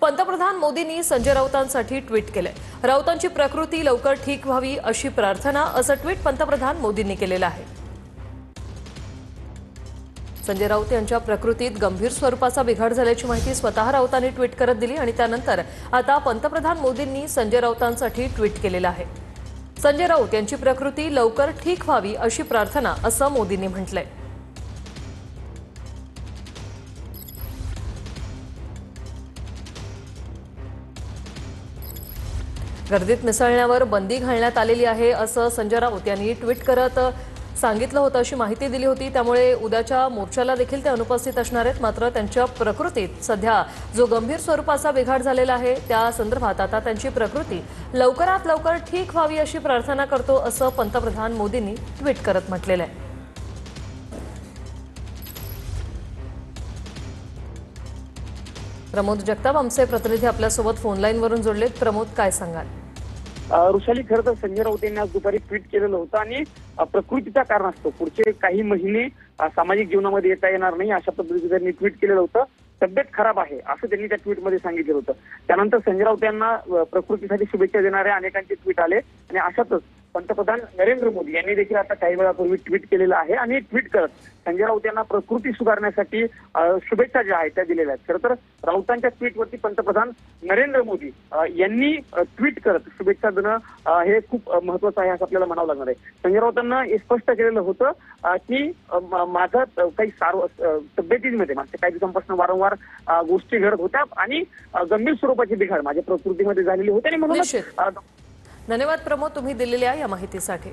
पंतप्रधान मोदींनी संजय राऊतांसाठी ट्विट केले। राऊतांची प्रकृती लवकर ठीक व्हावी अशी प्रार्थना असं ट्विट पंतप्रधान मोदींनी केलेलं आहे। संजय राऊत यांच्या प्रकृतीत गंभीर स्वरूपाचा बिघाड झाल्याची माहिती स्वतः राऊतांनी ट्विट करत दिली आणि त्यानंतर आता पंतप्रधान मोदींनी संजय राऊतांसाठी ट्विट केलेलं आहे। संजय राऊत यांची प्रकृती लवकर ठीक व्हावी अशी प्रार्थना असं मोदींनी म्हटलंय। गर्दीत मिसळण्यावर बंदी घालण्यात आलेली आहे असं संजय राऊत यांनी ट्विट करत सांगितलं होतं, अशी माहिती दिली होती। त्यामुळे उद्याच्या मोर्चाला देखील ते अनुपस्थित असणार आहेत। मात्र त्यांच्या प्रकृतीत सध्या जो गंभीर स्वरूपाचा बिघाड झालेला आहे त्या संदर्भात आता त्यांची प्रकृती लवकरात लवकर ठीक व्हावी अशी प्रार्थना करतो असं पंतप्रधान मोदींनी ट्विट करत म्हटलेलं आहे। प्रमोद जगताप आमचे प्रतिनिधी आपल्यासोबत फोन लाईनवरून जोडलेत। प्रमोद, काय सांगाल? ऋषाली, खरं तर संजय राऊत यांनी आज दुपारी ट्विट केलेलं होतं आणि प्रकृतीच्या कारणास्तव पुढचे काही महिने सामाजिक जीवनामध्ये येता येणार नाही अशा पद्धतीने त्यांनी ट्विट केलेलं होतं। तब्येत खराब आहे असं त्यांनी त्या ट्विटमध्ये सांगितलं होतं। त्यानंतर संजय राऊत यांना प्रकृतीसाठी शुभेच्छा देणाऱ्या अनेकांचे ट्विट आले आणि अशातच पंतप्रधान नरेंद्र मोदी यांनी देखील आता काही वेळापूर्वी ट्विट केलेलं आहे आणि ट्विट करत संजय राऊत यांना प्रकृती सुधारण्यासाठी शुभेच्छा ज्या आहेत त्या दिलेल्या आहेत। खरं तर राऊतांच्या ट्विटवरती पंतप्रधान नरेंद्र मोदी यांनी ट्विट करत शुभेच्छा देणं हे खूप महत्वाचं आहे असं आपल्याला म्हणावं लागणार आहे। संजय राऊतांना हे स्पष्ट केलेलं होतं की माझं काही तब्येतीमध्ये मागच्या काही दिवसांपासून वारंवार गोष्टी घडत होत्या आणि गंभीर स्वरूपाची बिघाड माझ्या प्रकृतीमध्ये झालेली होती आणि म्हणून धन्यवाद प्रमोद, तुम्ही दिलेल्या या माहितीसाठी।